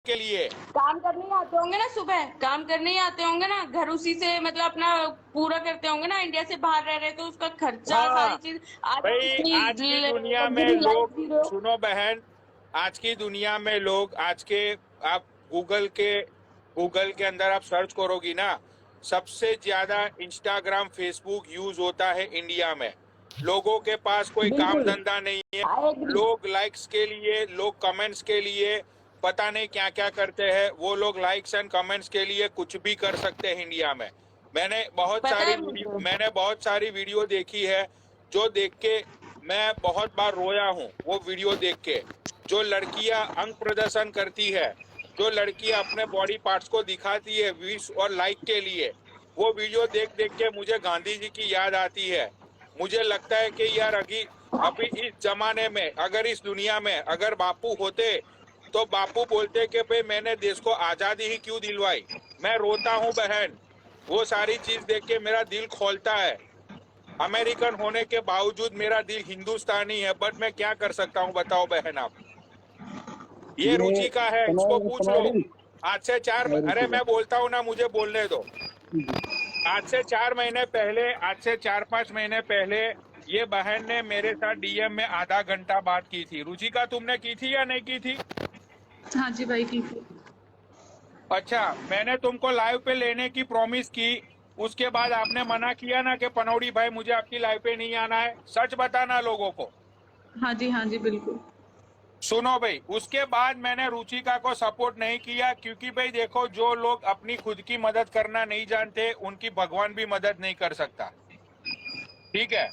के लिए। काम करने आते होंगे ना, सुबह काम करने ही आते होंगे ना, घर उसी से मतलब अपना पूरा करते होंगे ना, इंडिया से बाहर रह रहे तो उसका खर्चा हाँ सारी चीज। आज आप भाई, इतनी आज की दुनिया में लग्जरी लाइफ लोग, जी रहे हो। सुनो बहन, आज की दुनिया में लोग, आज के, आप गूगल के अंदर आप सर्च करोगी ना, सबसे ज्यादा इंस्टाग्राम फेसबुक यूज होता है इंडिया में। लोगों के पास कोई काम बिल्कुल, धंधा नहीं है। I agree. लोग लाइक्स के लिए, लोग कमेंट्स के लिए पता नहीं क्या क्या करते हैं। वो लोग लाइक्स एंड कमेंट्स के लिए कुछ भी कर सकते हैं इंडिया में। पता है मुझे। मैंने बहुत सारी वीडियो देखी है, जो देख के मैं बहुत बार रोया हूँ। वो वीडियो देख के, जो लड़कियां अंग प्रदर्शन करती है, जो लड़कियां अपने बॉडी पार्ट्स को दिखाती है व्यूज और लाइक के लिए, वो वीडियो देख देख के मुझे गांधी जी की याद आती है। मुझे लगता है कि यार अभी अभी इस जमाने में, अगर इस दुनिया में अगर बापू होते, तो बापू बोलते कि भाई मैंने देश को आजादी ही क्यों दिलवाई। मैं रोता हूँ बहन, वो सारी चीज देख के मेरा दिल खोलता है। अमेरिकन होने के बावजूद मेरा दिल हिंदुस्तानी है, बट मैं क्या कर सकता हूँ बताओ बहन आप। ये ये रुचि का है, इसको पूछ लो। पनौड़ी अरे मैं बोलता हूँ ना, मुझे बोलने दो। जी। आज से 4-5 महीने पहले ये बहन ने मेरे साथ डीएम में आधा घंटा बात की थी। रुचिका, तुमने की थी या नहीं की थी? हाँ जी भाई, ठीक है। अच्छा, मैंने तुमको लाइव पे लेने की प्रॉमिस की, उसके बाद आपने मना किया ना कि पनौड़ी भाई मुझे आपकी लाइव पे नहीं आना है। सच बताना लोगों को। हाँ जी बिल्कुल। सुनो भाई, उसके बाद मैंने रुचिका को सपोर्ट नहीं किया, क्योंकि भाई देखो, जो लोग अपनी खुद की मदद करना नहीं जानते, उनकी भगवान भी मदद नहीं कर सकता। ठीक है,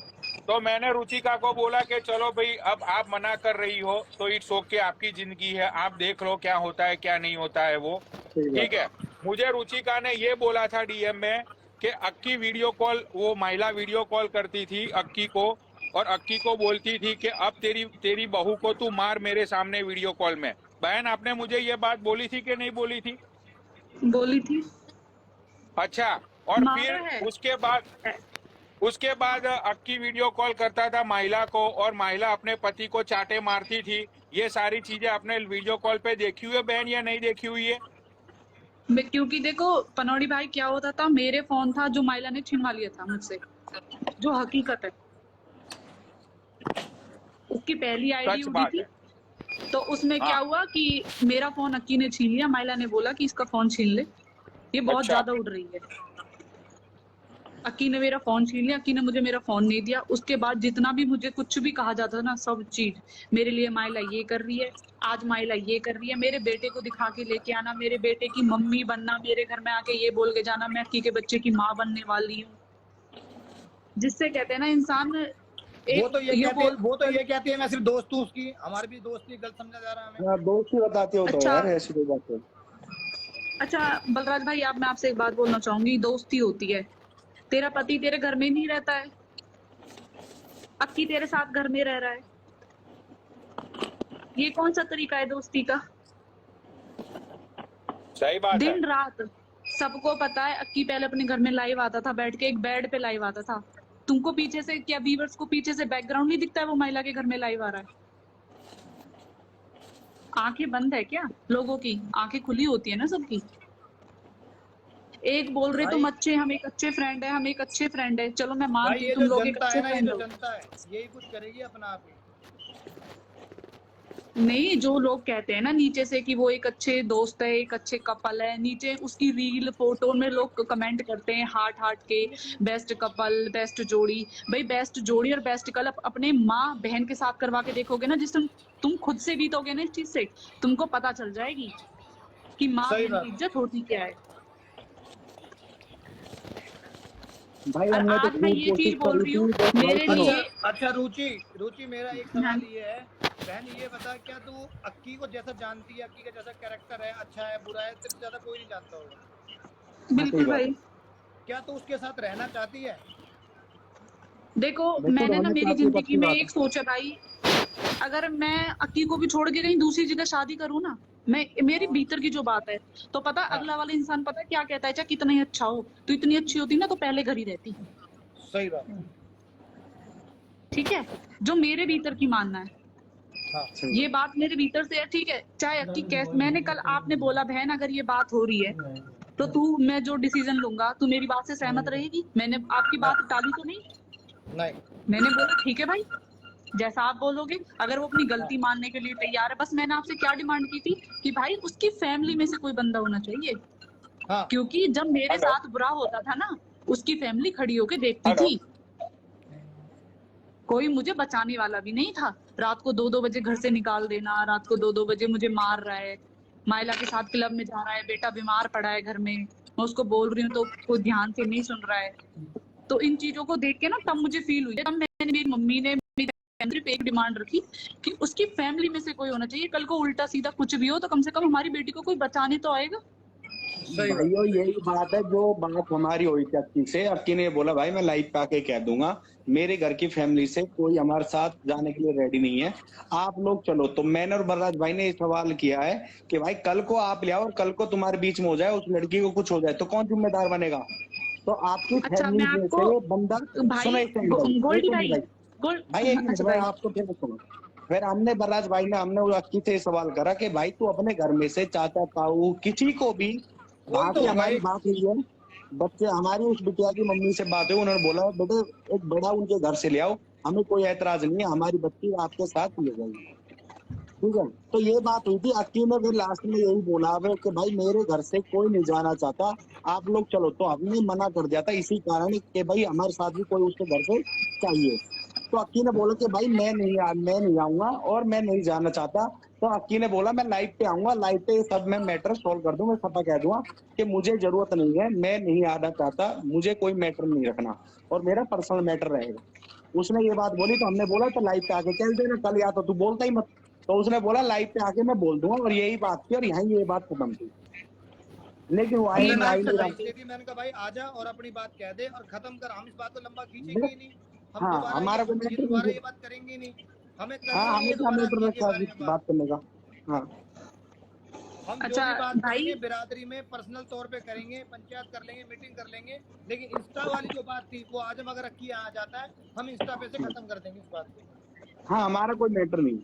तो मैंने रुचिका को बोला कि चलो भाई, अब आप मना कर रही हो तो इट्स ओके, आपकी जिंदगी है, आप देख लो क्या होता है क्या नहीं होता है वो। सही ठीक बात है, मुझे रुचिका ने ये बोला था डीएम में कि अक्की वीडियो कॉल, वो महिला वीडियो कॉल करती थी अक्की को, और अक्की को बोलती थी कि अब तेरी तेरी बहू को तू मार मेरे सामने वीडियो कॉल में। बहन, आपने मुझे ये बात बोली थी कि नहीं बोली थी? बोली थी। अच्छा, और मारा फिर है। उसके बाद अक्की वीडियो कॉल करता था महिला को, और महिला अपने पति को चाटे मारती थी। ये सारी चीजें आपने वीडियो कॉल पे देखी हुई है बहन, या नहीं देखी हुई है? क्योंकि देखो पनौड़ी भाई, क्या होता था, मेरे फोन था जो माइला ने छीनवा लिया था मुझसे, जो हकीकत है। उसकी पहली आईडी सच उड़ी बात थी, है। तो उसमें क्या हाँ। हुआ कि मेरा फोन अक्की ने छीन लिया। माइला ने बोला कि इसका फोन छीन ले, ये बहुत अच्छा। ज्यादा उड़ रही है। अक्की ने मेरा फोन छीन लिया। अक्की ने मुझे मेरा फोन नहीं दिया। उसके बाद जितना भी मुझे कुछ भी कहा जाता था ना, सब चीज मेरे लिए, माइला ये कर रही है, आज माइला ये कर रही है, मेरे बेटे को दिखा के लेके आना, मेरे बेटे की मम्मी बनना, मेरे घर में आके ये बोल के जाना मैं अक्की के बच्चे की माँ बनने वाली हूँ। जिससे कहते हैं ना इंसान वो एक तो ये ये कहती है, बोल। वो तो ये कहती है मैं सिर्फ दोस्त हूँ उसकी, हमारी भी दोस्ती गलत समझा जा रहा है हमें। है। दोस्त ही बताते हो तो अच्छा यार, ऐसी कोई बात है। अच्छा बलराज भाई, आप, मैं आपसे एक बात बोलना चाहूंगी। दोस्ती होती है, तेरा पति तेरे घर में नहीं रहता है, अक्की तेरे साथ घर में रह रहा है, ये कौन सा तरीका है दोस्ती का? सही बात है। दिन रात सबको पता है, अक्की पहले अपने घर में लाइव आता था, बैठ के एक बेड पे लाइव आता था। तुमको पीछे से क्या, व्यूअर्स को पीछे से बैकग्राउंड नहीं दिखता है वो महिला के घर में लाइव आ रहा है? आंखें बंद है क्या लोगों की? आंखें खुली होती है ना सबकी। एक बोल रहे तुम भाई अच्छे, हम एक अच्छे फ्रेंड है, हम एक अच्छे फ्रेंड है, चलो मैं भाई मानती हूँ ये तुम जो लोग एक जनता अच्छे है ना, ये फ्रेंड जो हो। जनता है यही कुछ करेगी अपना आप ही। नहीं, जो लोग कहते हैं ना नीचे से कि वो एक अच्छे दोस्त है, एक अच्छे कपल है, नीचे उसकी रील फोटो में लोग कमेंट करते हैं हार्ट हार्ट के, बेस्ट कपल, बेस्ट जोड़ी। भाई बेस्ट जोड़ी और बेस्ट कपल अपने माँ बहन के साथ करवा के देखोगे ना, जिस तुम खुद से बीतोगे ना इस चीज से, तुमको पता चल जाएगी कि माँ सही बहन की बात। इज्जत होती क्या है। भाई और हमने तो आज मैं खूब ये चीज कोशिश बोल करी रही थी, हूँ बस भाई मेरे सुनो। अच्छा, लिए। अच्छा रुचि, रुचि मेरा एक हाँ, सवाल ये है, बहन ये बता, क्या तू अक्की को जैसा जानती है, अक्की का जैसा कैरेक्टर है, अच्छा है बुरा है, तेरे से ज्यादा कोई नहीं जानता होगा, हाँ सही बिल्कुल बात भाई। है। क्या तू उसके साथ रहना चाहती है? देखो बिल्कुल मैंने ना, होनी मेरी चाहती है तो जिंदगी अच्छी में बात है। एक सोच है भाई, अगर मैं अक्की को भी छोड़ के कहीं दूसरी जगह शादी करूँ ना, मैं, मेरी भीतर की जो बात है, तो पता हाँ, अगला वाला इंसान पता है क्या कहता है, चाहे कितना ही अच्छा हो, तो इतनी अच्छी होती ना तो पहले घर ही रहती। सही बात है। ठीक है, जो मेरे भीतर की मानना है। हाँ ये बात मेरे भीतर से है, ठीक है। चाहे अक्की कैसे, मैंने कल आपने बोला बहन अगर ये बात हो रही है तो तू, मैं जो डिसीजन लूंगा तू मेरी बात से सहमत रहेगी? मैंने आपकी बात टाली तो नहीं। नहीं मैंने बोला ठीक है भाई, जैसा आप बोलोगे। अगर वो अपनी गलती मानने के लिए तैयार है, बस मैंने आपसे क्या डिमांड की थी कि भाई उसकी फैमिली में से कोई बंदा होना चाहिए, हाँ क्योंकि जब मेरे हेलो। साथ बुरा होता था ना, उसकी फैमिली खड़ी होके देखती हेलो। थी। कोई मुझे बचाने वाला भी नहीं था। रात को 2-2 बजे घर से निकाल देना, रात को 2-2 बजे मुझे मार रहा है, माइला के साथ क्लब में जा रहा है, बेटा बीमार पड़ा है घर में, मैं उसको बोल रही हूँ तो कोई ध्यान से नहीं सुन रहा है। तो इन चीजों को देख के ना तब मुझे फील हुई, तब मैंने, मेरी मम्मी ने मेरी फैमिली पे एक डिमांड रखी कि उसकी फैमिली में से कोई होना चाहिए। कल को उल्टा सीधा कुछ भी हो तो कम से कम हमारी बेटी को कोई बचाने तो आएगा। सही बात। भाइयों यही बात है जो बात हमारी हुई थी अक्की से। अक्की ने बोला भाई मैं लाइव पे आके कह दूंगा, मेरे घर की फैमिली से कोई हमारे साथ जाने के लिए रेडी नहीं है, आप लोग चलो। तो मैंने और बलराज भाई ने ये सवाल किया है कि भाई कल को आप ले आओ और कल को तुम्हारे बीच में हो जाए, उस लड़की को कुछ हो जाए तो कौन जिम्मेदार बनेगा? तो आपकी अच्छा, फैमिली मैं में आपको से बंदा, भाई सुनो एक मिनट भाई, गोल्डी एक भाई, मिनट भाई, भाई एक मिनट अच्छा भाई, भाई, आपको फिर सुनो। फिर हमने बलराज भाई ने, हमने वो अक्की से ये सवाल करा कि भाई तू अपने घर में से चाचा ताऊ किसी को भी, कोई वहां तो से होगा हमारी एक। बात हुई है, बच्चे हमारी उस बिटिया की मम्मी से बात हुई, उन्होंने बोला बेटे एक बड़ा उनके घर से ले आओ, हमें कोई ऐतराज नहीं है, हमारी बच्ची आपके साथ ले जाएगी, ठीक है। तो ये बात हुई थी। अक्की ने फिर लास्ट में यही बोला है कि भाई मेरे घर से कोई नहीं जाना चाहता, आप लोग चलो। तो हमने मना कर दिया था इसी कारण कि भाई हमारे साथ भी कोई उसके घर से चाहिए। तो अक्की ने बोला कि भाई मैं नहीं आऊंगा और मैं नहीं जाना चाहता। तो अक्की ने बोला मैं लाइव पे आऊंगा, लाइव पे सब मैं मैटर सोल्व कर दूंगा, सफा कह दूंगा कि मुझे जरूरत नहीं है, मैं नहीं आना चाहता, मुझे कोई मैटर नहीं रखना और मेरा पर्सनल मैटर रहेगा। उसने ये बात बोली तो हमने बोला तो लाइव पे आके कह देना कल, या तो तू बोलता ही मत। तो उसने बोला लाइव पे आके मैं बोल दूंगा, और यही बात थी और यही ये बात खत्म थी। लेकिन वो हमने आई लाइव पे नहीं लाइव रहा। थी, मैंने कहा भाई आजा और अपनी बात कह दे और खत्म कर, हम इस बात को लंबा खींचेंगे ही नहीं। हम हाँ दोबारा हमारा कोई ये मैटर दोबारा नहीं। ये बात करेंगे ही नहीं। हमें हाँ करना नहीं हमें है क्या दोबारा मैटर अक्की के रखा बारे में बात करने का। हाँ हम जो अच्छा भी बात भाई, करेंगे बिरादरी में पर्सनल तौर पे करेंगे, पंचायत कर लेंगे, मीटिंग कर लेंगे। लेकिन इंस्टा वाली जो बात थी वो आज हम अगर अक्की आ जाता है हम इंस्टा पे से खत्म कर देंगे इस बात को। हाँ हमारा कोई मैटर नहीं।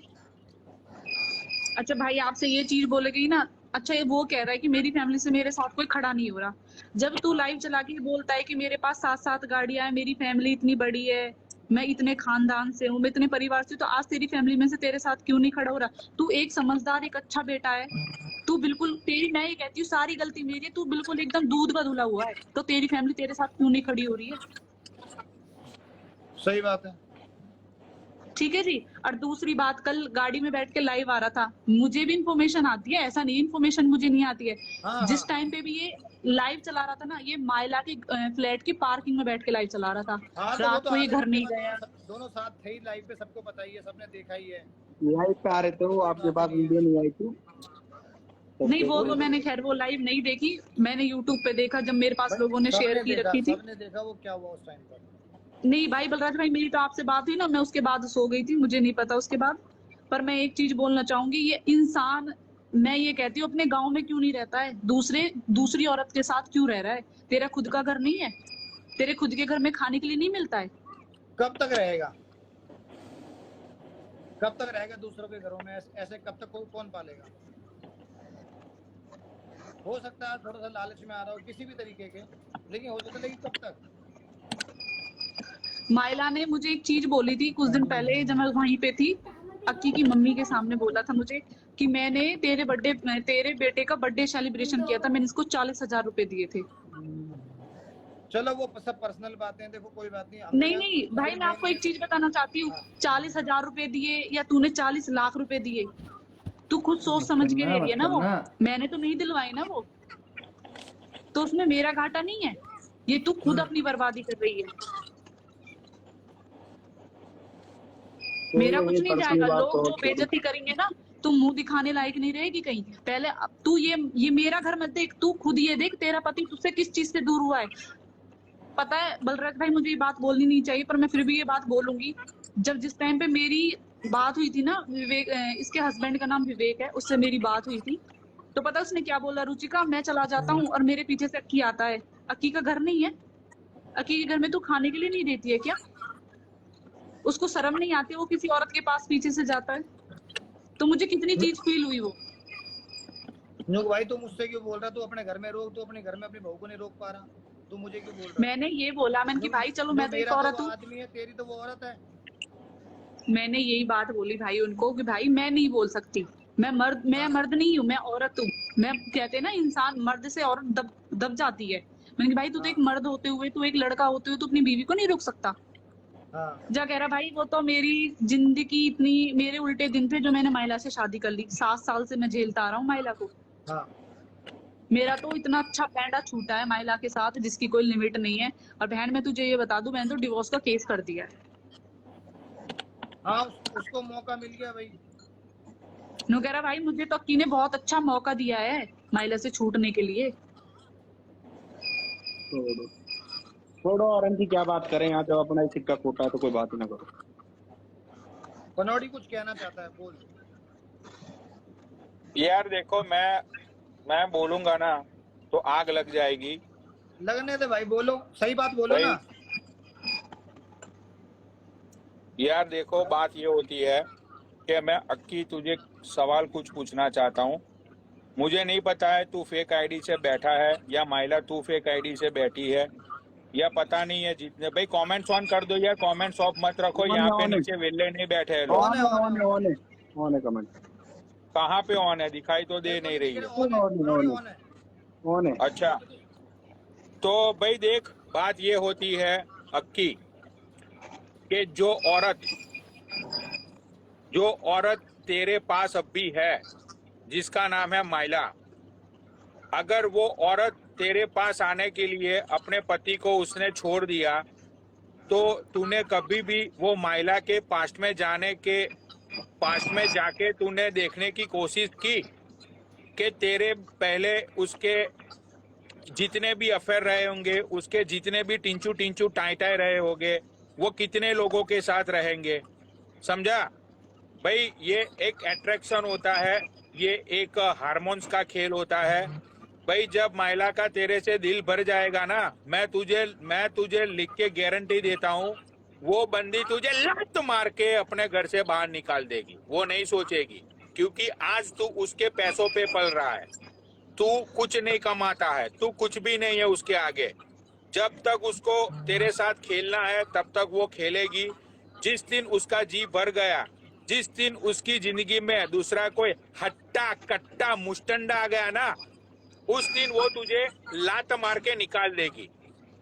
अच्छा भाई आपसे ये चीज बोले गई ना। अच्छा ये वो कह रहा है कि मेरी फैमिली से मेरे साथ कोई खड़ा नहीं हो रहा। जब तू लाइव चला के बोलता है कि मेरे पास 7-7 गाड़ियां हैं, मेरी फैमिली इतनी बड़ी है, मैं इतने खानदान से हूँ, मैं इतने परिवार से, तो आज तेरी फैमिली में से तेरे साथ क्यों नहीं खड़ा हो रहा? तू एक समझदार, एक अच्छा बेटा है। तू बिल्कुल, तेरी, मैं ये कहती हूँ सारी गलती मेरी है, तू बिल्कुल एकदम दूध का धुला हुआ है, तो तेरी फैमिली तेरे साथ क्यों नहीं खड़ी हो रही है? सही बात है। ठीक है जी। और दूसरी बात, कल गाड़ी में बैठ के लाइव आ रहा था, मुझे भी इंफॉर्मेशन आती है, ऐसा नहीं इन्फॉर्मेशन मुझे नहीं आती है। हाँ जिस हाँ टाइम पे भी ये लाइव चला रहा था ना, ये माइला के फ्लैट की पार्किंग में बैठ के लाइव चला रहा था। हाँ, तो वो रात तो को ये आधे घर घंटे नहीं बाद गया। दोनों साथ थे ही लाइव पे, सबको पता ही है, सबने देखा ही है। लाइव पे आ रहे थे वो, आपके पास वीडियो नहीं आई थी? नहीं वो तो मैंने, खैर वो लाइव नहीं देखी, मैंने यूट्यूब पे देखा जब मेरे पास लोगों ने शेयर की रखी थी। सबने देखा वो क्या हुआ उस टाइम पर। नहीं भाई बलराज भाई, मेरी तो आपसे बात हुई ना, मैं उसके बाद सो गई थी, मुझे नहीं पता उसके बाद। पर मैं एक चीज बोलना चाहूंगी, ये इंसान, मैं ये कहती हूँ अपने गांव में क्यों नहीं रहता है, दूसरी औरत के साथ क्यों रह रहा है? तेरा खुद का घर नहीं है? तेरे खुद के घर में खाने के लिए नहीं मिलता है? कब तक रहेगा, कब तक रहेगा दूसरों के घरों में? ऐसे कब तक कौन पालेगा? हो सकता है थोड़ा सा लालच में आ रहा हो किसी भी तरीके के, लेकिन हो सकता है, लेकिन कब तक? माइला ने मुझे एक चीज बोली थी कुछ दिन पहले जब मैं वहीं पे थी, अक्की की मम्मी के सामने बोला था मुझे कि मैंने तेरे बेटे का बर्थडे सेलिब्रेशन किया था, मैंने इसको 40,000 रुपए दिए थे। चलो वो सब पर्सनल बातें हैं, देखो कोई बात नहीं। नहीं भाई, मैं आपको एक चीज बताना चाहती हूँ, 40,000 रुपए दिए या तूने 40 लाख रुपए दिए, तू खुद सोच समझ के ले रही है ना वो, मैंने तो नहीं दिलवाई ना वो, तो उसमें मेरा घाटा नहीं है, ये तू खुद अपनी बर्बादी कर रही है। मेरा कुछ नहीं जाएगा, लोग जो बेइज्जती करेंगे ना, तुम मुंह दिखाने लायक नहीं रहेगी कहीं। पहले अब तू ये मेरा घर मत देख, तू खुद ये देख तेरा पति तुझसे किस चीज से दूर हुआ है। पता है बलराज भाई, मुझे ये बात बोलनी नहीं चाहिए पर मैं फिर भी ये बात बोलूंगी। जिस टाइम पे मेरी बात हुई थी ना, विवेक, इसके हस्बैंड का नाम विवेक है, उससे मेरी बात हुई थी, तो पता उसने क्या बोला? रुचिका मैं चला जाता हूँ और मेरे पीछे से अक्की आता है। अक्की का घर नहीं है? अक्की के घर में तू खाने के लिए नहीं देती है क्या? उसको शर्म नहीं आती? वो किसी औरत के पास पीछे से जाता है। तो मुझे कितनी चीज फील हुई वो। नुक भाई तू मुझसे क्यों बोल रहा? तू अपने घर में रोक, तू अपने घर में अपनी बहू को नहीं रोक पा रहा, तू मुझे क्यों बोल रहा? मैंने ये बोला, मैंने कि भाई चलो मैं तो एक मेरा औरत तो वो हूँ। आदमी है, तेरी तो वो औरत है। मैंने यही बात बोली भाई उनको कि भाई मैं नहीं बोल सकती, मैं मर्द नहीं हूँ, मैं औरत हूँ। मैं कहते हैं ना इंसान मर्द से औरत दब जाती है। मैंने कहा भाई तू तो एक मर्द होते हुए, तू एक लड़का होते हुए तू अपनी बीवी को नहीं रोक सकता। हाँ जा कह रहा भाई वो तो मेरी जिंदगी इतनी, मेरे उल्टे दिन पे जो मैंने महिला से शादी कर ली, 7 साल से मैं झेलता आ रहा हूँ महिला को। हाँ मेरा तो इतना अच्छा पैंडा छूटा है महिला के साथ जिसकी कोई लिमिट नहीं है। और बहन मैं तुझे ये बता दूं, मैंने तो डिवोर्स का केस कर दिया है। हाँ, उसको मौका मिल गया भाई। नो कह रहा भाई मुझे तो अक्की ने बहुत अच्छा मौका दिया है महिला से छूटने के लिए। छोड़ो और इनकी क्या बात करें, यहाँ जब अपना ही सिक्का खोटा है तो कोई बात ही ना करो। कनौड़ी कुछ कहना चाहता है, बोल। यार देखो, मैं बोलूंगा ना तो आग लग जाएगी। लगने दे भाई, बोलो, सही बात बोलो भाई, ना। यार देखो, बात ये होती है कि मैं अक्की तुझे सवाल कुछ पूछना चाहता हूँ। मुझे नहीं पता है तू फेक आईडी से बैठा है या माइला तू फेक आईडी से बैठी है, या पता नहीं है। जितने भाई कमेंट्स ऑन कर दो यार, कमेंट्स ऑफ मत रखो। यहाँ पे नीचे वेले नहीं बैठे हैं लोग। ऑन है कमेंट। कहाँ पे ऑन है? दिखाई तो दे नहीं रही है। ऑन है। अच्छा, तो भाई देख, बात ये होती है अक्की कि जो औरत तेरे पास अब भी है जिसका नाम है माइला, अगर वो औरत तेरे पास आने के लिए अपने पति को उसने छोड़ दिया, तो तूने कभी भी वो माइला के पास्ट में जाके तूने देखने की कोशिश की कि तेरे पहले उसके जितने भी अफेयर रहे होंगे, उसके जितने भी टिंचू टाई रहे होंगे, वो कितने लोगों के साथ रहेंगे? समझा भाई? ये एक अट्रैक्शन होता है, ये एक हार्मोन्स का खेल होता है भाई। जब महिला का तेरे से दिल भर जाएगा ना, मैं तुझे लिख के गारंटी देता हूँ, वो बंदी तुझे लात मार के अपने घर से बाहर निकाल देगी। वो नहीं सोचेगी, क्योंकि आज तू उसके पैसों पे पल रहा है, तू कुछ नहीं कमाता है, तू कुछ भी नहीं है उसके आगे। जब तक उसको तेरे साथ खेलना है तब तक वो खेलेगी। जिस दिन उसका जी भर गया, जिस दिन उसकी जिंदगी में दूसरा कोई हट्टा कट्टा मुस्टंडा आ गया ना, उस दिन वो तुझे लात मार के निकाल देगी।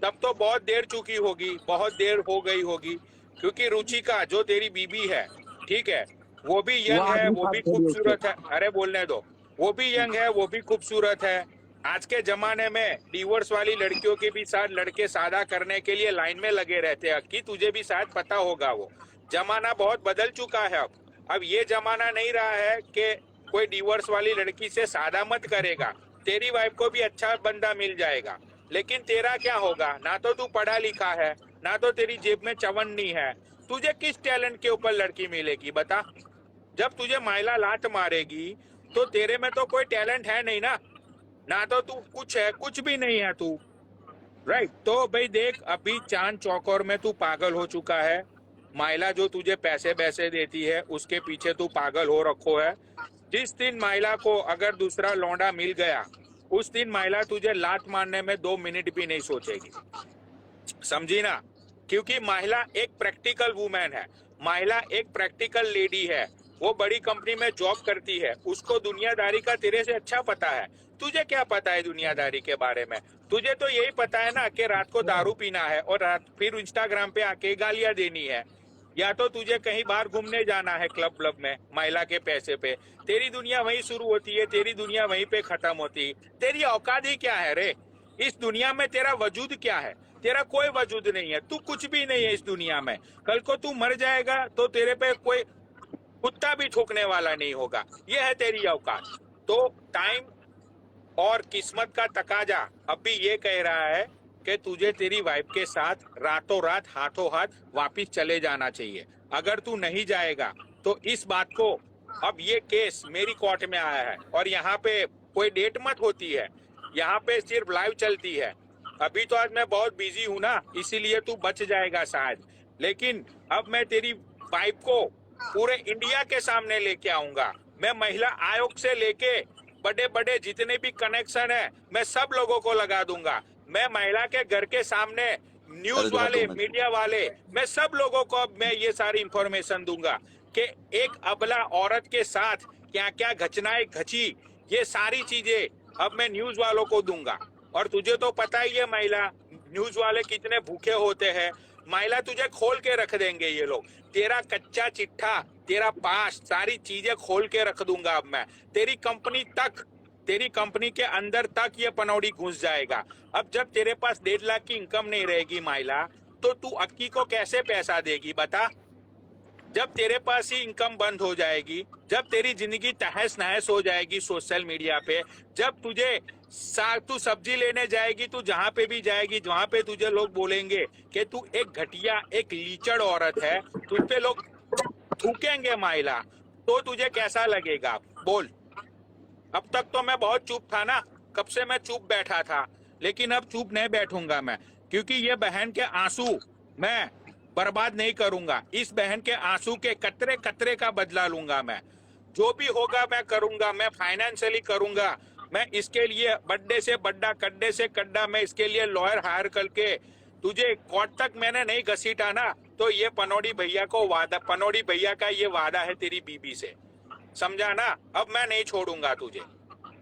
तब तो बहुत देर चुकी होगी, बहुत देर हो गई होगी। क्योंकि रुचिका जो तेरी बीबी है, ठीक है, वो भी यंग है, वो भी खूबसूरत है। अरे बोलने दो, वो भी यंग है, वो भी खूबसूरत है। आज के जमाने में डिवोर्स वाली लड़कियों के भी साथ लड़के शादी करने के लिए लाइन में लगे रहते हैं कि तुझे भी शायद पता होगा। वो जमाना बहुत बदल चुका है। अब ये जमाना नहीं रहा है कि कोई डिवोर्स वाली लड़की से शादी मत करेगा, तेरी वाइफ को भी अच्छा बंदा मिल जाएगा। लेकिन तेरा क्या होगा? ना तो तू पढ़ा लिखा है, ना तो तेरी जेब में चवन्नी है, तुझे किस टैलेंट के ऊपर लड़की मिलेगी बता? जब तुझे माइला लात मारेगी तो तेरे में तो कोई टैलेंट है नहीं ना तो तू कुछ है, कुछ भी नहीं है तू, राइट? तो भाई देख, अभी चांद चौकोर में तू पागल हो चुका है। माइला जो तुझे पैसे देती है उसके पीछे तू पागल हो रखो है। जिस दिन माइला को अगर दूसरा लौंडा मिल गया, उस दिन माइला तुझे लात मारने में 2 मिनट भी नहीं सोचेगी, समझी ना? क्योंकि महिला एक प्रैक्टिकल वुमेन है, महिला एक प्रैक्टिकल लेडी है। वो बड़ी कंपनी में जॉब करती है, उसको दुनियादारी का तेरे से अच्छा पता है। तुझे क्या पता है दुनियादारी के बारे में? तुझे तो यही पता है ना कि रात को दारू पीना है और फिर इंस्टाग्राम पे आके गालियां देनी है, या तो तुझे कहीं बाहर घूमने जाना है क्लब में महिला के पैसे पे। तेरी दुनिया वहीं शुरू होती है, तेरी दुनिया वहीं पे खत्म होती है। तेरी औकात ही क्या है रे? इस दुनिया में तेरा वजूद क्या है? तेरा कोई वजूद नहीं है, तू कुछ भी नहीं है इस दुनिया में। कल को तू मर जाएगा तो तेरे पे कोई कुत्ता भी ठोकने वाला नहीं होगा। ये है तेरी औकात। तो टाइम और किस्मत का तकाजा अब भी ये कह रहा है कि तुझे तेरी वाइफ के साथ रातों रात हाथों हाथ वापिस चले जाना चाहिए। अगर तू नहीं जाएगा तो इस बात को, अब ये केस मेरी कोर्ट में आया है और यहाँ पे कोई डेट मत होती है, यहाँ पे सिर्फ लाइव चलती है। अभी तो आज मैं बहुत बिजी हूँ ना, इसीलिए तू बच जाएगा शायद। लेकिन अब मैं तेरी वाइफ को पूरे इंडिया के सामने लेके आऊंगा मैं महिला आयोग से लेके बड़े बड़े जितने भी कनेक्शन है मैं सब लोगों को लगा दूंगा। मैं महिला के घर के सामने न्यूज वाले, मीडिया वाले, मैं सब लोगों को अब मैं ये सारी इंफॉर्मेशन दूंगा कि एक अबला औरत के साथ क्या क्या घटनाएं घटी, ये सारी चीजें अब मैं न्यूज वालों को दूंगा। और तुझे तो पता ही है महिला न्यूज वाले कितने भूखे होते हैं। महिला तुझे खोल के रख देंगे ये लोग, तेरा कच्चा चिट्ठा, तेरा पास, सारी चीजें खोल के रख दूंगा अब मैं। तेरी कंपनी तक, तेरी कंपनी के अंदर तक ये पनौड़ी घुस जाएगा। अब जब तेरे पास 1.5 लाख की इनकम नहीं रहेगी महिला, तो तू अक्की को कैसे पैसा देगी बता? जब तेरे पास ही इनकम बंद हो जाएगी, जब तेरी जिंदगी तहस नहस हो जाएगी सोशल मीडिया पे, जब तुझे तू सब्जी लेने जाएगी, तू जहाँ पे भी जाएगी, वहां पे तुझे लोग बोलेंगे कि तू एक घटिया, एक लीचड़ औरत है, तुझ पे लोग थूकेंगे महिला, तो तुझे कैसा लगेगा बोल? अब तक तो मैं बहुत चुप था ना, कब से मैं चुप बैठा था, लेकिन अब चुप नहीं बैठूंगा मैं, क्योंकि ये बहन के आंसू मैं बर्बाद नहीं करूंगा। इस बहन के आंसू के कतरे कतरे का बदला लूंगा मैं। जो भी होगा मैं करूंगा, मैं फाइनेंशियली करूंगा। मैं इसके लिए बड्डे से बड्डा, कड्डे से कड्डा, मैं इसके लिए लॉयर हायर करके तुझे कोर्ट तक मैंने नहीं घसीटा ना, तो ये पनौड़ी भैया को वादा, पनौड़ी भैया का ये वादा है तेरी बीबी से, समझा ना? अब मैं नहीं छोड़ूंगा तुझे,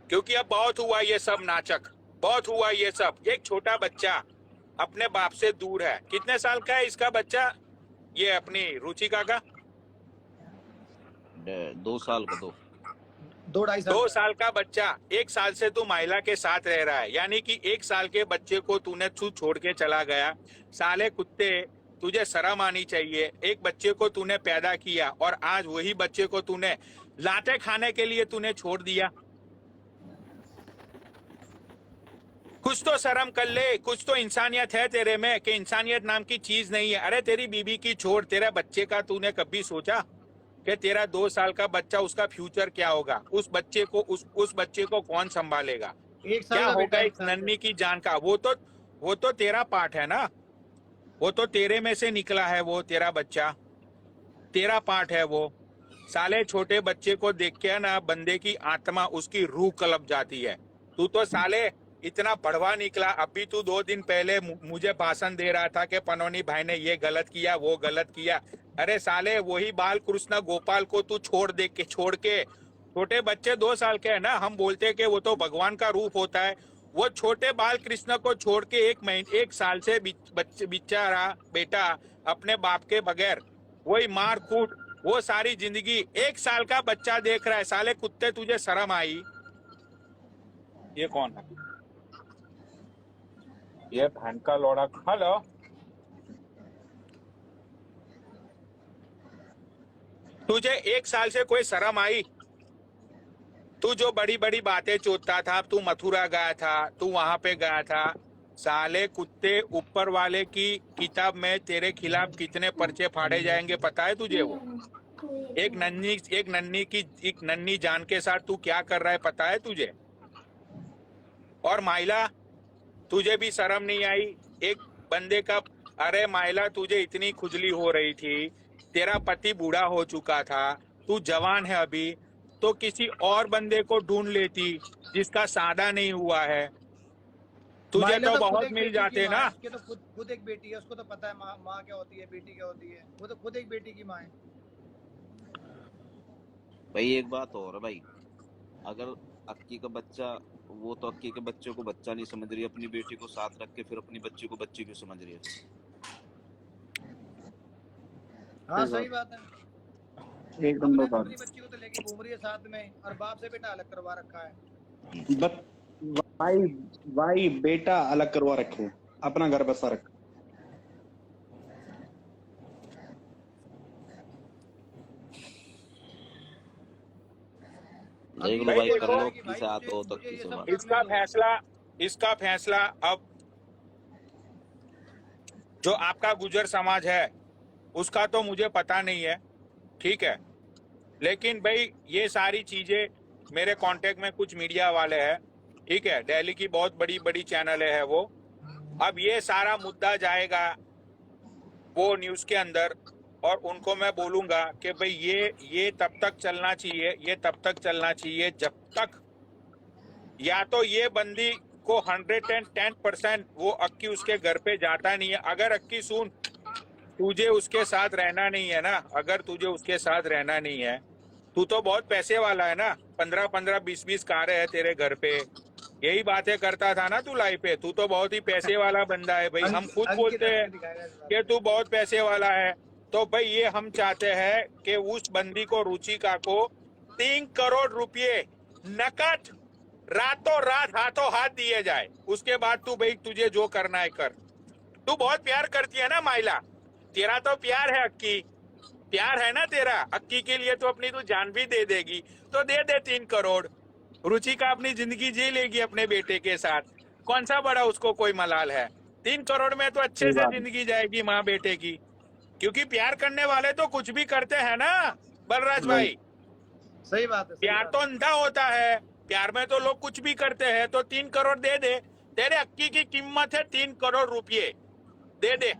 क्योंकि अब बहुत हुआ ये सब नाटक, बहुत हुआ ये सब। एक छोटा बच्चा अपने बाप से दूर है। कितने साल का है इसका बच्चा, ये अपनी रुचिका का? 2 साल का, 2-2.5 साल का बच्चा 1 साल से तू महिला के साथ रह रहा है, यानी कि 1 साल के बच्चे को तूने छोड़ के चला गया। साले कुत्ते, तुझे शर्म आनी चाहिए। एक बच्चे को तूने पैदा किया और आज वही बच्चे को तूने लाते खाने के लिए तूने छोड़ दिया। कुछ तो शर्म कर ले, कुछ तो इंसानियत है तेरे में कि इंसानियत नाम की चीज नहीं है। अरे तेरी बीबी की छोड़, तेरा बच्चे का तूने कभी सोचा कि तेरा 2 साल का बच्चा, उसका फ्यूचर क्या होगा? उस बच्चे को उस बच्चे को कौन संभालेगा? 1 साल क्या का होगा बेटा, इस नन्ही की जान का? वो तो तेरा पार्ट है ना, वो तो तेरे में से निकला है, वो तेरा बच्चा तेरा पार्ट है। वो साले छोटे बच्चे को देख के ना बंदे की आत्मा, उसकी रूह कलप जाती है। तू तो साले इतना बढ़वा निकला। अभी तू 2 दिन पहले मुझे भाषण दे रहा था कि पनौनी भाई ने ये गलत किया, वो गलत किया। अरे साले वही बाल कृष्ण गोपाल को तू छोड़ के छोटे बच्चे 2 साल के है ना, हम बोलते कि वो तो भगवान का रूप होता है। वो छोटे बाल कृष्ण को छोड़ के 1 साल से बेचारा बेटा अपने बाप के बगैर वही मार कूट, वो सारी जिंदगी 1 साल का बच्चा देख रहा है। साले कुत्ते, तुझे शर्म आई? ये कौन है? ये बहन का लौड़ा। हेलो, तुझे 1 साल से कोई शर्म आई? तू जो बड़ी बड़ी बातें चोदता था, तू मथुरा गया था, तू वहां पे गया था। साले कुत्ते, ऊपर वाले की किताब में तेरे खिलाफ कितने पर्चे फाड़े जाएंगे पता है तुझे? वो एक नन्ही जान के साथ तू क्या कर रहा है पता है तुझे? और माइला, तुझे भी शर्म नहीं आई? एक बंदे का, अरे माइला तुझे इतनी खुजली हो रही थी, तेरा पति बूढ़ा हो चुका था, तू जवान है अभी, तो किसी और बंदे को ढूंढ लेती जिसका सादा नहीं हुआ है। तुझे तो बहुत मिल जाते ना। उसके तो खुद एक बेटी है, उसको तो पता है माँ क्या होती है, बेटी क्या होती है। वो तो खुद एक बेटी की माँ है। भाई एक बात और है भाई, अगर अक्की का बच्चा, वो तो अक्की के बच्चे को बच्चा नहीं समझ रही, अपनी बेटी को साथ रख के फिर अपनी बच्ची को बच्ची क्यों समझ रही है? हाँ सही बात है, एक नंबर अपनी बात। बच्ची को तो लेके घूम रही है साथ में, और बाप से बेटा अलग करवा रखा है। भाई बेटा अलग करवा रखे, अपना घर बसा रखा। देख लो भाई, कर लो किसी से आते हो तो किसी बात। इसका फैसला अब जो आपका गुजर समाज है उसका तो मुझे पता नहीं है, ठीक है, लेकिन भाई ये सारी चीजें, मेरे कांटेक्ट में कुछ मीडिया वाले हैं, ठीक है, दिल्ली की बहुत बड़ी बड़ी चैनल है वो। अब ये सारा मुद्दा जाएगा वो न्यूज के अंदर और उनको मैं बोलूंगा कि भाई ये तब तक चलना चाहिए, ये तब तक चलना चाहिए जब तक या तो ये बंदी को 110% वो अक्की उसके घर पे जाता नहीं है। अगर अक्की सुन, तुझे उसके साथ रहना नहीं है ना, अगर तुझे उसके साथ रहना नहीं है, तू तो बहुत पैसे वाला है ना, 15-15 20-20 कारें है तेरे घर पे, यही बातें करता था ना तू लाइफ पे, तू तो बहुत ही पैसे वाला बंदा है भाई। हम खुद बोलते हैं कि तू बहुत पैसे वाला है। तो भाई ये हम चाहते हैं कि उस बंदी को, रुचिका को 3 करोड़ रुपए नकद रातों रात हाथों हाथ दिए जाए। उसके बाद तू भाई तुझे जो करना है कर। तू बहुत प्यार करती है ना माइला, तेरा तो प्यार है अक्की, प्यार है ना तेरा अक्की के लिए, तो अपनी तू जान भी दे देगी, तो दे दे 3 करोड़। रुचिका अपनी जिंदगी जी लेगी अपने बेटे के साथ, कौन सा बड़ा उसको कोई मलाल है। 3 करोड़ में तो अच्छे से जिंदगी जाएगी माँ बेटे की, क्योंकि प्यार करने वाले तो कुछ भी करते हैं ना बलराज भाई। सही बात है। प्यार तो अंधा होता है, प्यार में तो लोग कुछ भी करते हैं। तो 3 करोड़ दे दे, तेरे अक्की की कीमत है 3 करोड़ रुपये, दे दे।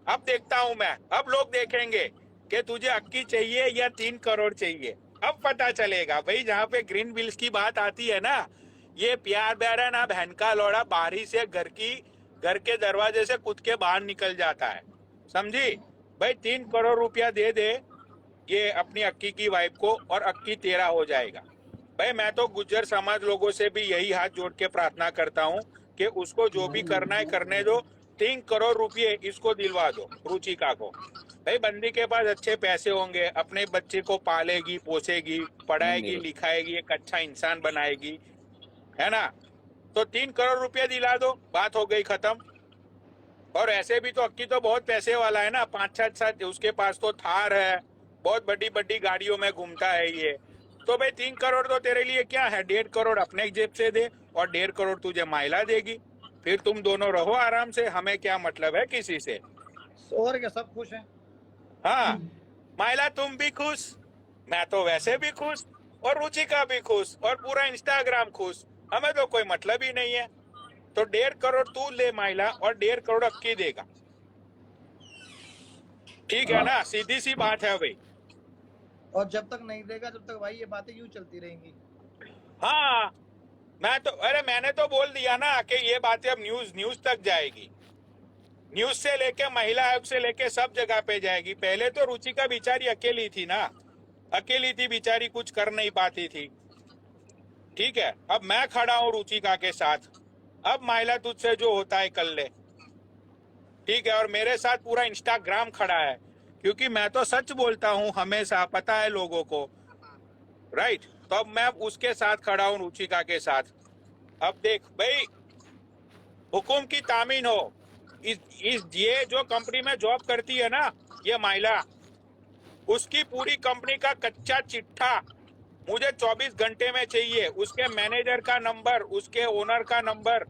अब देखता हूं मैं, अब लोग देखेंगे कि तुझे अक्की चाहिए या 3 करोड़ चाहिए, अब पता चलेगा भाई। जहाँ पे ग्रीन बिल्स की बात आती है ना, ये प्यार बैरा ना बहन का लौड़ा बाहरी से घर के दरवाजे से कूद के बाहर निकल जाता है, समझी भाई। 3 करोड़ रुपया दे दे ये अपनी अक्की की वाइफ को, और अक्की तेरा हो जाएगा भाई। मैं तो गुज्जर समाज लोगों से भी यही हाथ जोड़ के प्रार्थना करता हूँ कि उसको जो भी करना है करने दो, 3 करोड़ रुपये इसको दिलवा दो रुचिका को। भाई बंदी के पास अच्छे पैसे होंगे, अपने बच्चे को पालेगी, पोसेगी, पढ़ाएगी, लिखाएगी, एक अच्छा इंसान बनाएगी, है ना। तो 3 करोड़ रुपये दिला दो, बात हो गई खत्म। और ऐसे भी तो अक्की तो बहुत पैसे वाला है ना, 5-6 उसके पास तो थार है, बहुत बड़ी बड़ी गाड़ियों में घूमता है ये। तो भाई 3 करोड़ तो तेरे लिए क्या है, 1.5 करोड़ अपने जेब से दे और 1.5 करोड़ तुझे माइला देगी, फिर तुम दोनों रहो आराम से, हमें क्या मतलब है किसी से। और क्या, सब खुश हैं। हाँ माइला तुम भी खुश, मैं तो वैसे भी खुश, और रुचिका भी खुश, और पूरा इंस्टाग्राम खुश, हमें तो कोई मतलब ही नहीं है। तो 1.5 करोड़ तू ले माइला और 1.5 करोड़ अक्की देगा, ठीक है ना, सीधी सी बात है भाई। और जब तक नहीं देगा तब तक भाई ये बातें यूं चलती रहेंगी। हाँ मैं तो, अरे मैंने तो बोल दिया ना कि ये बातें अब न्यूज तक जाएगी, न्यूज से लेके महिला आयोग से लेके सब जगह पे जाएगी। पहले तो रुचिका बेचारी अकेली थी ना, अकेली थी बेचारी, कुछ कर नहीं पाती थी, ठीक है। अब मैं खड़ा हूँ रुचिका के साथ, अब महिला तुझसे जो होता है कर ले, ठीक है। और मेरे साथ पूरा इंस्टाग्राम खड़ा है, क्योंकि मैं तो सच बोलता हूँ हमेशा, पता है लोगों को, राइट। तो अब मैं उसके साथ खड़ा हूँ, रुचिका के साथ। अब देख भाई, हुकुम की तामीन हो, ये जो कंपनी में जॉब करती है ना ये महिला, उसकी पूरी कंपनी का कच्चा चिट्ठा मुझे 24 घंटे में चाहिए, उसके मैनेजर का नंबर, उसके ओनर का नंबर,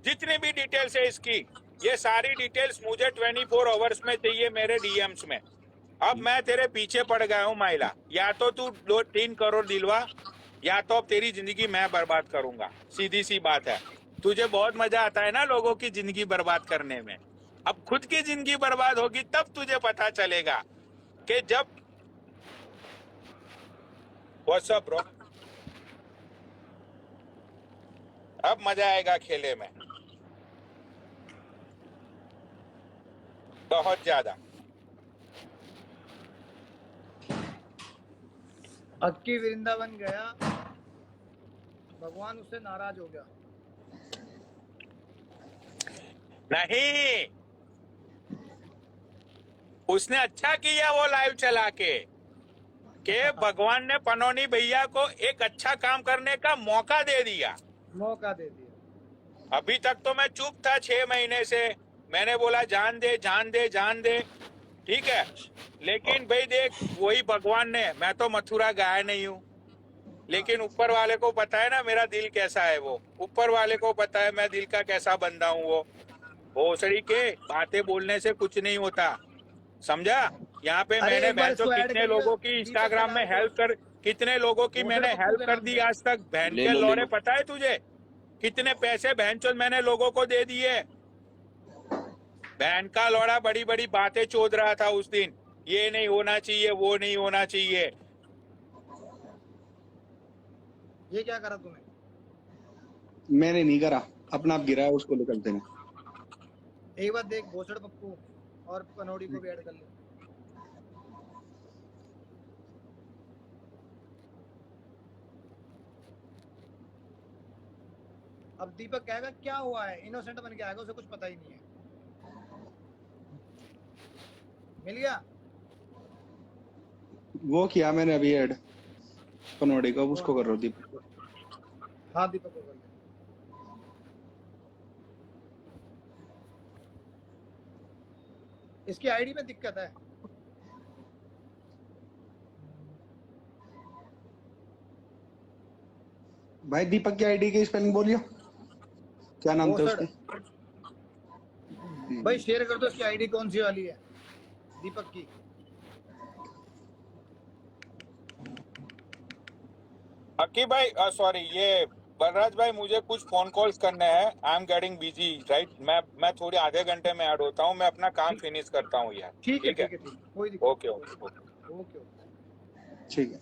जितनी भी डिटेल्स है इसकी, ये सारी डिटेल्स मुझे 24 आवर्स में चाहिए मेरे डीएम्स में। अब मैं तेरे पीछे पड़ गया हूँ माइला, या तो तू 3 करोड़ दिलवा, या तो अब तेरी जिंदगी मैं बर्बाद करूंगा, सीधी सी बात है। तुझे बहुत मजा आता है ना लोगों की जिंदगी बर्बाद करने में, अब खुद की जिंदगी बर्बाद होगी तब तुझे पता चलेगा कि जब। व्हाट्स अप ब्रो, अब मजा आएगा खेले में बहुत ज्यादा। अक्की वृंदावन गया, भगवान उससे नाराज हो गया। नहीं, उसने अच्छा किया वो लाइव चला के भगवान ने पनौनी भैया को एक अच्छा काम करने का मौका दे दिया। अभी तक तो मैं चुप था 6 महीने से, मैंने बोला जान दे जान दे जान दे, ठीक है। लेकिन भाई देख, वही भगवान ने, मैं तो मथुरा गया नहीं हूँ, लेकिन ऊपर वाले को पता है ना मेरा दिल कैसा है, वो ऊपर वाले को पता है मैं दिल का कैसा बंदा हूँ। वो भोसड़ी के बातें बोलने से कुछ नहीं होता, समझा। यहाँ पे मैंने कितने लोगों की इंस्टाग्राम में हेल्प कर, कितने लोगों की मैंने हेल्प कर दी आज तक, बहन के लौड़े, पता है तुझे कितने पैसे बहनचोद मैंने लोगों को दे दिए। बहन का लौड़ा बड़ी बड़ी बातें चोद रहा था उस दिन, ये नहीं होना चाहिए, वो नहीं होना चाहिए। ये क्या करा तूने? मैंने नहीं करा, अपना आप गिरा है, उसको लेकर देना। एक बार देख, भोसड़ पप्पू और कनौड़ी को भी ऐड कर ले। अब दीपक कहेगा क्या हुआ है, इनोसेंट बन के आएगा, उसे कुछ पता ही नहीं है। मिल गया? वो किया मैंने अभी ऐड कनौड़ी को, उसको कर रहा हूँ दीपक। हाँ दीपक को कर ले। इसकी आईडी में दिक्कत है। भाई दीपक की आईडी की स्पेलिंग बोलियो, क्या नाम था भोसड़। उसका? भाई शेयर कर दो इसकी आईडी कौन सी वाली है दीपक की। अक्की भाई, सॉरी, ये बलराज भाई, मुझे कुछ फोन कॉल्स करने हैं। I am getting busy, right. मैं थोड़े आधे घंटे में ऐड होता हूँ, मैं अपना काम फिनिश करता हूँ यार। ठीक है ठीक है, ठीक है ठीक है, कोई दिक्कत ओके ओके ओके। ओके। ठीक है।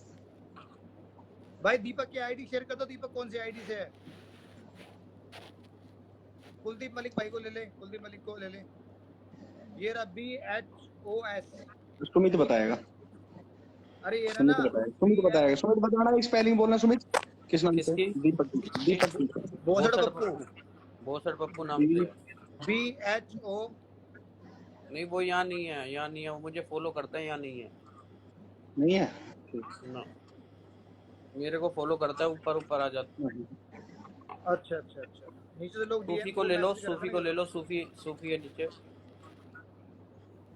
भाई दीपक की आईडी शेयर कर दो। दीपक कौन सी आईडी से है? कुलदीप मलिक भाई को ले ले, कुलदीप मलिक को ले ले। ये रहा BHOS। सुमित बताएगा, अरे ये सुमित ना बताएगा, सुमित बताएगा। सुमित बताना, स्पेलिंग बोलना सुमित। किस नाम से? किसकी? दीपक की। दीपक की। भोसड़ पप्पू। भोसड़ पप्पू नाम से है। BHO। नहीं, वो यहाँ नहीं है, यहाँ नहीं है। वो मुझे फॉलो करता है, यहाँ नहीं है नहीं है? ना। मेरे को फॉलो करता है, ऊपर ऊपर आ जाता है। अच्छा अच्छा अच्छा, नीचे से लोग सूफी को ले लो, सूफी को ले लो। सूफी, सूफी है नीचे।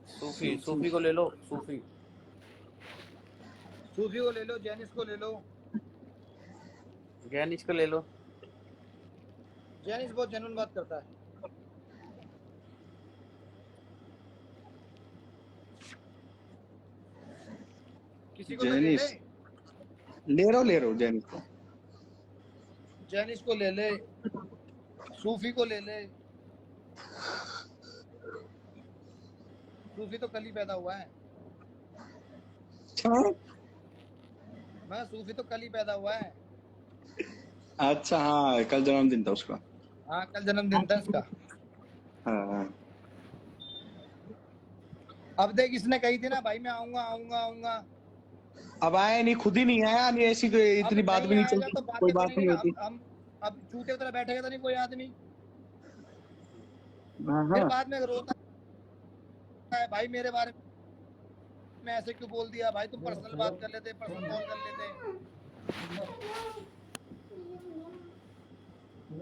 सूफी, सूफी को ले लो। सूफी, सूफी को ले लो, जैनिस को ले लो। गैनिश को ले लो। जैनिस बहुत जेन्युइन बात करता है। किसी को तो ले ले। जैनिस ले रहा हूँ जैनिस को। जैनिस को ले ले, सूफी को ले ले। सूफी तो कल ही पैदा हुआ है। मैं सूफी तो कल ही पैदा हुआ है। अच्छा हाँ, कल जन्मदिन था उसका। हाँ कल जन्मदिन था इसका। हाँ। अब देख, इसने कही थी ना भाई मैं आऊंगा आऊंगा आऊंगा। अब आया नहीं, खुद ही नहीं आया। नहीं ऐसी कोई इतनी अब बात भी नहीं आएगा चलती, तो कोई बातें बात सुनेंगे नहीं ना। होती। हम अब चूते तरह बैठेगा तो नहीं कोई आदमी। हाँ फिर हाँ। बाद में रोता है भाई मेरे बारे में ऐसे क्यों बोल दिया भाई, तुम पर्सनल बात कर लेते, पर्सनल कॉल कर लेते।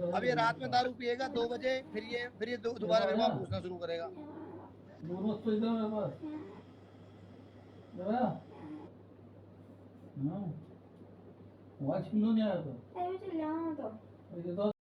अब ये रात में दारू पिएगा 2 बजे, फिर ये दोबारा मेरे पास पूछना शुरू करेगा। वॉच नहीं आया तो